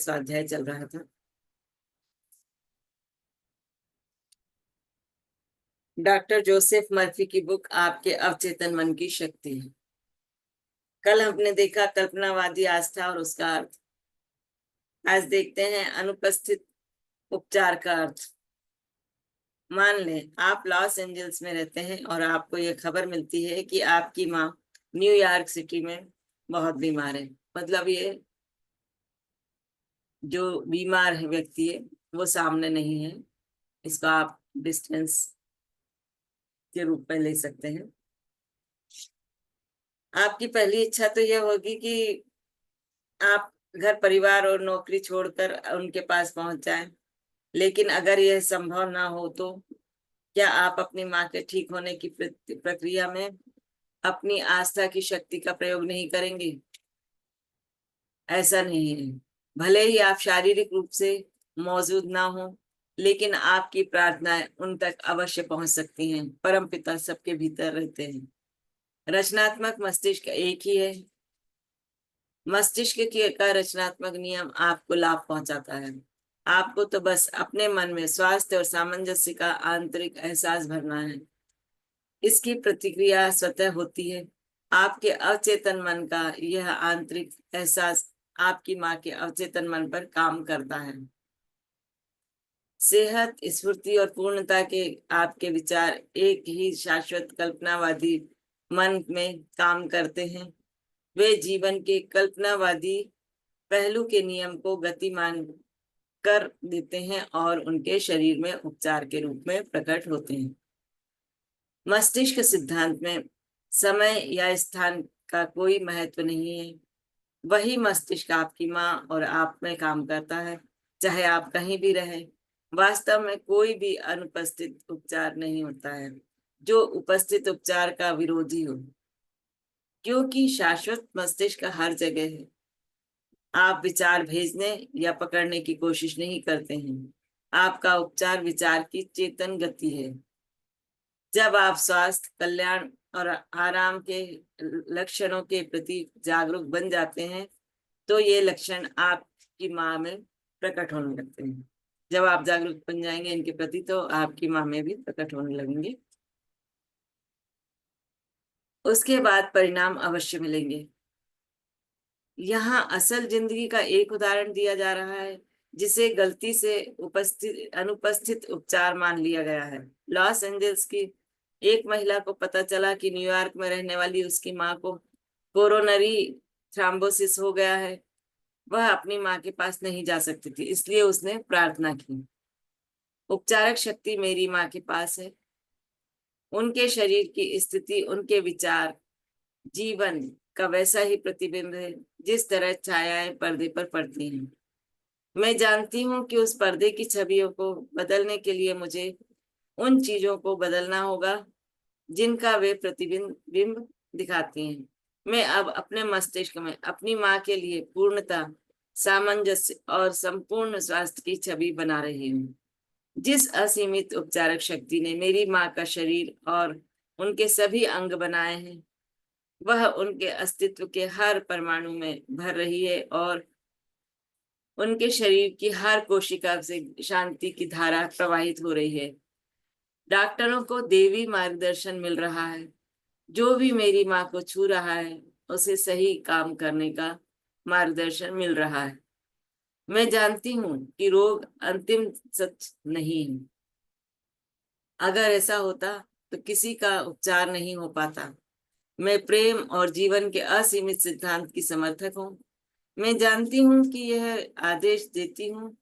स्वाध्याय चल रहा था। डॉक्टर जोसेफ मर्फी की बुक आपके अवचेतन मन की शक्ति है। कल हमने देखा कल्पनावादी आस्था और उसका अर्थ। आज देखते हैं अनुपस्थित उपचार का अर्थ। मान लें आप लॉस एंजल्स में रहते हैं और आपको यह खबर मिलती है कि आपकी माँ न्यूयॉर्क सिटी में बहुत बीमार है। मतलब ये जो बीमार है व्यक्ति है वो सामने नहीं है। इसको आप डिस्टेंस के रूप में ले सकते हैं। आपकी पहली इच्छा तो यह होगी कि आप घर परिवार और नौकरी छोड़कर उनके पास पहुंच जाएं। लेकिन अगर यह संभव ना हो तो क्या आप अपनी माँ के ठीक होने की प्रक्रिया में अपनी आस्था की शक्ति का प्रयोग नहीं करेंगे? ऐसा नहीं है। भले ही आप शारीरिक रूप से मौजूद ना हो, लेकिन आपकी प्रार्थनाएं उन तक अवश्य पहुंच सकती हैं। परमपिता सबके भीतर रहते हैं। रचनात्मक मस्तिष्क एक ही है। मस्तिष्क का रचनात्मक नियम आपको लाभ पहुंचाता है। आपको तो बस अपने मन में स्वास्थ्य और सामंजस्य का आंतरिक एहसास भरना है। इसकी प्रतिक्रिया स्वतः होती है। आपके अवचेतन मन का यह आंतरिक एहसास आपकी माँ के अवचेतन मन पर काम करता है। सेहत, स्फूर्ति और पूर्णता के आपके विचार एक ही शाश्वत कल्पनावादी मन में काम करते हैं। वे जीवन के कल्पनावादी पहलू के नियम को गतिमान कर देते हैं और उनके शरीर में उपचार के रूप में प्रकट होते हैं। मस्तिष्क सिद्धांत में समय या स्थान का कोई महत्व नहीं है। वही मस्तिष्क आपकी माँ और आप में काम करता है, चाहे आप कहीं भी रहें। वास्तव में कोई भी अनुपस्थित उपचार नहीं होता है जो उपस्थित उपचार का विरोधी हो, क्योंकि शाश्वत मस्तिष्क हर जगह है। आप विचार भेजने या पकड़ने की कोशिश नहीं करते हैं। आपका उपचार विचार की चेतन गति है। जब आप स्वास्थ्य, कल्याण और आराम के लक्षणों के प्रति जागरूक बन जाते हैं तो ये लक्षण आपकी माँ में प्रकट होने लगते हैं। जब आप जागरूक बन जाएंगे इनके प्रति तो आपकी माँ में भी प्रकट होने लगेंगे। उसके बाद परिणाम अवश्य मिलेंगे। यहाँ असल जिंदगी का एक उदाहरण दिया जा रहा है जिसे गलती से अनुपस्थित उपचार मान लिया गया है। लॉस एंजल्स की एक महिला को पता चला कि न्यूयॉर्क में रहने वाली उसकी माँ को कोरोनरी थ्रोम्बोसिस हो गया है। वह अपनी माँ के पास नहीं जा सकती थी, इसलिए उसने प्रार्थना की, उपचारक शक्ति मेरी माँ के पास है। उनके शरीर की स्थिति, उनके विचार, जीवन का वैसा ही प्रतिबिंब है जिस तरह छायाएं पर्दे पर पड़ती हैं। मैं जानती हूँ कि उस पर्दे की छवियों को बदलने के लिए मुझे उन चीजों को बदलना होगा जिनका वे प्रतिबिंब दिखाती हैं। मैं अब अपने मस्तिष्क में अपनी माँ के लिए पूर्णता, सामंजस्य और संपूर्ण स्वास्थ्य की छवि बना रही हूँ। जिस असीमित उपचारक शक्ति ने मेरी माँ का शरीर और उनके सभी अंग बनाए हैं वह उनके अस्तित्व के हर परमाणु में भर रही है और उनके शरीर की हर कोशिका से शांति की धारा प्रवाहित हो रही है। डॉक्टरों को देवी मार्गदर्शन मिल रहा है। जो भी मेरी माँ को छू रहा है उसे सही काम करने का मार्गदर्शन मिल रहा है। मैं जानती हूँ कि रोग अंतिम सच नहीं है। अगर ऐसा होता तो किसी का उपचार नहीं हो पाता। मैं प्रेम और जीवन के असीमित सिद्धांत की समर्थक हूँ। मैं जानती हूँ कि यह आदेश देती हूँ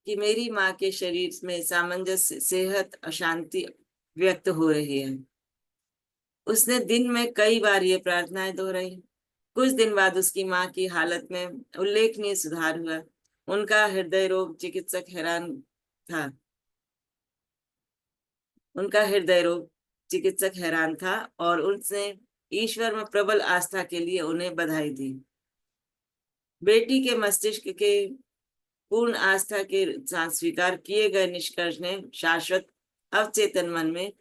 कि मेरी माँ के शरीर में सामंजस्य, सेहत और शांति व्यक्त हो रही है। उसने दिन में कई बार ये प्रार्थनाएं दोहराई। कुछ दिन बाद उसकी माँ की हालत में उल्लेखनीय सुधार हुआ। उनका हृदय रोग चिकित्सक हैरान था। उनका हृदय रोग चिकित्सक हैरान था और उसने ईश्वर में प्रबल आस्था के लिए उन्हें बधाई दी। बेटी के मस्तिष्क के पूर्ण आस्था के साथ स्वीकार किए गए निष्कर्ष ने शाश्वत अवचेतन मन में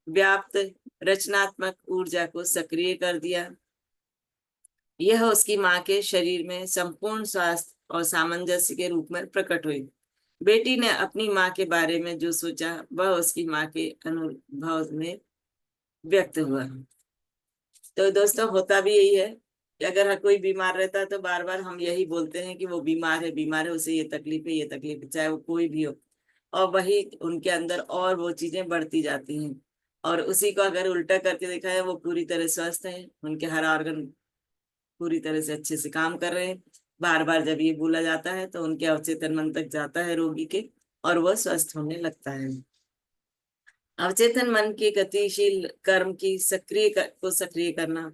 व्याप्त रचनात्मक ऊर्जा को सक्रिय कर दिया। यह उसकी माँ के शरीर में संपूर्ण स्वास्थ्य और सामंजस्य के रूप में प्रकट हुई। बेटी ने अपनी माँ के बारे में जो सोचा वह उसकी माँ के अनुभव में व्यक्त हुआ। तो दोस्तों, होता भी यही है कि अगर हर कोई बीमार रहता है तो बार बार हम यही बोलते हैं कि वो बीमार है, उसे ये तकलीफ है, ये तकलीफ है, चाहे वो कोई भी हो। और वही उनके अंदर और वो चीजें बढ़ती जाती हैं। और उसी को अगर उल्टा करके देखा है, वो पूरी तरह स्वस्थ है, उनके हर ऑर्गन पूरी तरह से अच्छे से काम कर रहे हैं। बार बार जब ये बोला जाता है तो उनके अवचेतन मन तक जाता है रोगी के, और वह स्वस्थ होने लगता है। अवचेतन मन के गतिशील कर्म की को सक्रिय करना।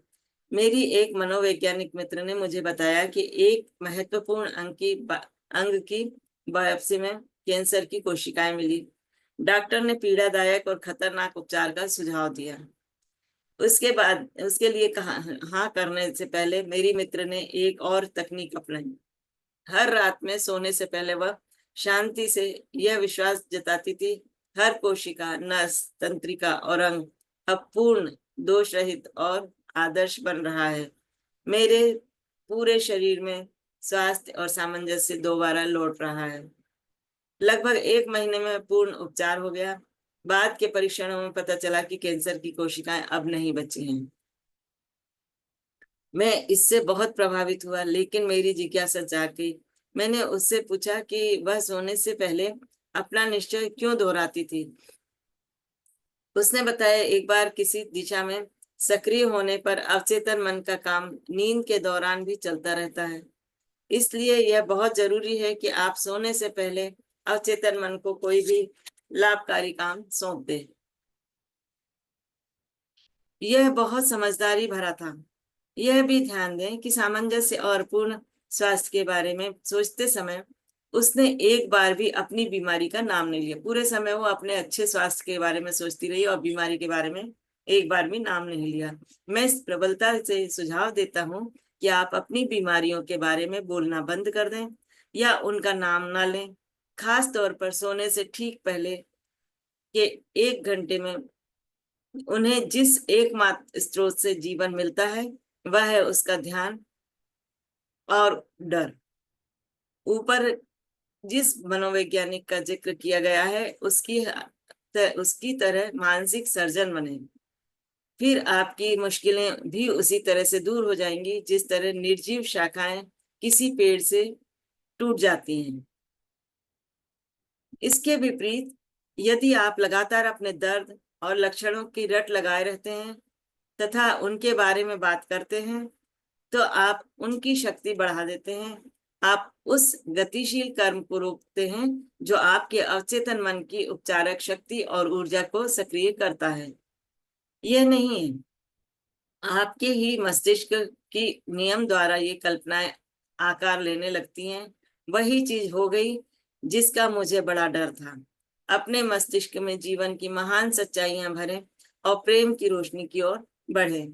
मेरी एक मनोवैज्ञानिक मित्र ने मुझे बताया कि एक महत्वपूर्ण अंग की बायोप्सी में कैंसर की कोशिकाएं मिली। डॉक्टर ने पीड़ादायक और खतरनाक उपचार का सुझाव दिया। उसके बाद उसके लिए कहा हाँ करने से पहले मेरी मित्र ने एक और तकनीक अपनाई। हर रात में सोने से पहले वह शांति से यह विश्वास जताती थी, हर कोशिका, नस, तंत्रिका और अंग अब पूर्ण, दोष रहित और आदर्श बन रहा है। मेरे पूरे शरीर में स्वास्थ्य और सामंजस्य दोबारा लौट रहा है। लगभग 1 महीने में पूर्ण उपचार हो गया। बाद के परीक्षणों में पता चला कि कैंसर की कोशिकाएं अब नहीं बची हैं। मैं इससे बहुत प्रभावित हुआ, लेकिन मेरी जिज्ञासा जाग गई। मैंने उससे पूछा कि वह सोने से पहले अपना निश्चय क्यों दोहराती थी। उसने बताया, एक बार किसी दिशा में सक्रिय होने पर अवचेतन मन का काम नींद के दौरान भी चलता रहता है। इसलिए यह बहुत जरूरी है कि आप सोने से पहले अवचेतन मन को कोई भी लाभकारी काम सौंप दे। यह बहुत समझदारी भरा था। यह भी ध्यान दें कि सामंजस्य और पूर्ण स्वास्थ्य के बारे में सोचते समय उसने एक बार भी अपनी बीमारी का नाम नहीं लिया। पूरे समय वो अपने अच्छे स्वास्थ्य के बारे में सोचती रही और बीमारी के बारे में एक बार भी नाम नहीं लिया। मैं इस प्रबलता से सुझाव देता हूँ कि आप अपनी बीमारियों के बारे में बोलना बंद कर दें या उनका नाम ना लें। खास तौर पर सोने से ठीक पहले के 1 घंटे में उन्हें जिस एकमात्र स्रोत से जीवन मिलता है वह है उसका ध्यान और डर। ऊपर जिस मनोवैज्ञानिक का जिक्र किया गया है उसकी तरह मानसिक सर्जन बने। फिर आपकी मुश्किलें भी उसी तरह से दूर हो जाएंगी जिस तरह निर्जीव शाखाएं किसी पेड़ से टूट जाती हैं। इसके विपरीत, यदि आप लगातार अपने दर्द और लक्षणों की रट लगाए रहते हैं तथा उनके बारे में बात करते हैं तो आप उनकी शक्ति बढ़ा देते हैं। आप उस गतिशील कर्म को रोकते हैं जो आपके अवचेतन मन की उपचारक शक्ति और ऊर्जा को सक्रिय करता है। यह नहीं है, आपके ही मस्तिष्क की नियम द्वारा ये कल्पनाएं आकार लेने लगती हैं। वही चीज हो गई जिसका मुझे बड़ा डर था। अपने मस्तिष्क में जीवन की महान सच्चाइयां भरें और प्रेम की रोशनी की ओर बढ़े।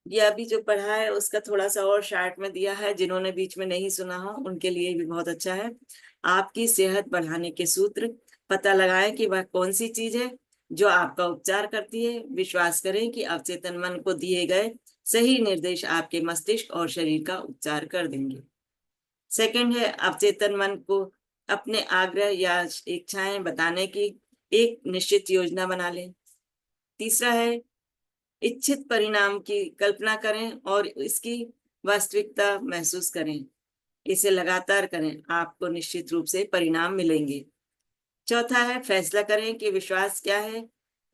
ये अभी जो पढ़ा है उसका थोड़ा सा और शार्ट में दिया है, जिन्होंने बीच में नहीं सुना हो उनके लिए भी बहुत अच्छा है। आपकी सेहत बढ़ाने के सूत्र। पता लगाएं कि वह कौन सी चीज है जो आपका उपचार करती है। विश्वास करें कि अवचेतन मन को दिए गए सही निर्देश आपके मस्तिष्क और शरीर का उपचार कर देंगे। सेकंड है, अवचेतन मन को अपने आग्रह या इच्छाएं बताने की एक निश्चित योजना बना लें। तीसरा है, इच्छित परिणाम की कल्पना करें और इसकी वास्तविकता महसूस करें। इसे लगातार करें, आपको निश्चित रूप से परिणाम मिलेंगे। चौथा है, फैसला करें कि विश्वास क्या है।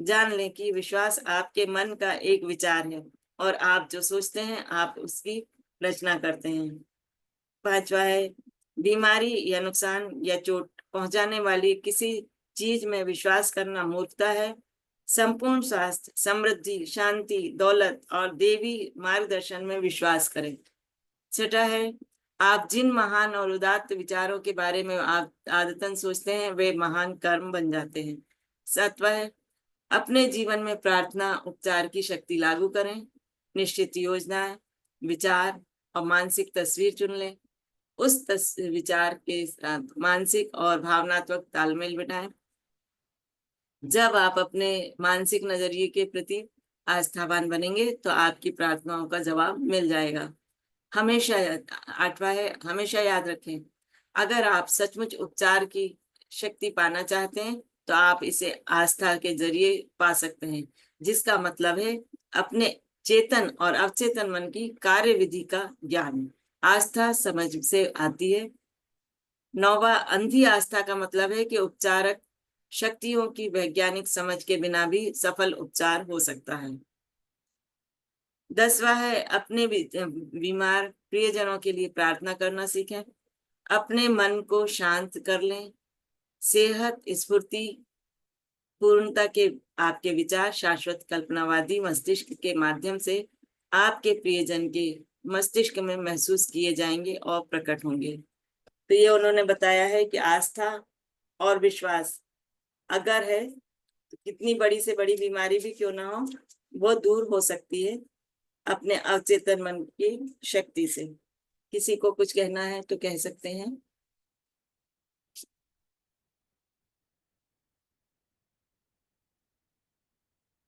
जान लें कि विश्वास आपके मन का एक विचार है और आप जो सोचते हैं आप उसकी रचना करते हैं। पांचवा है, बीमारी या नुकसान या चोट पहुंचाने वाली किसी चीज में विश्वास करना मूर्खता है। संपूर्ण स्वास्थ्य, समृद्धि, शांति, दौलत और देवी मार्गदर्शन में विश्वास करें। छठा है, आप जिन महान और उदात्त विचारों के बारे में आप आदतन सोचते हैं वे महान कर्म बन जाते हैं। सातवां है, अपने जीवन में प्रार्थना उपचार की शक्ति लागू करें। निश्चित योजना, विचार और मानसिक तस्वीर चुन लें। उस विचार के साथ मानसिक और भावनात्मक तालमेल बिठाएं। जब आप अपने मानसिक नजरिए के प्रति आस्थावान बनेंगे तो आपकी प्रार्थनाओं का जवाब मिल जाएगा। हमेशा 8वां है, हमेशा याद रखें, अगर आप सचमुच उपचार की शक्ति पाना चाहते हैं तो आप इसे आस्था के जरिए पा सकते हैं, जिसका मतलब है अपने चेतन और अवचेतन मन की कार्य विधि का ज्ञान। आस्था समझ से आती है। 9वां, अंधी आस्था का मतलब है कि उपचारक शक्तियों की वैज्ञानिक समझ के बिना भी सफल उपचार हो सकता है। 10वां है, अपने बीमार प्रियजनों के लिए प्रार्थना करना सीखें। अपने मन को शांत कर लें। सेहत, स्फूर्ति, पूर्णता के आपके विचार शाश्वत कल्पनावादी मस्तिष्क के माध्यम से आपके प्रियजन के मस्तिष्क में महसूस किए जाएंगे और प्रकट होंगे। तो ये उन्होंने बताया है कि आस्था और विश्वास अगर है तो कितनी बड़ी से बड़ी बीमारी भी क्यों ना हो, वो दूर हो सकती है अपने अवचेतन मन की शक्ति से। किसी को कुछ कहना है तो कह सकते हैं।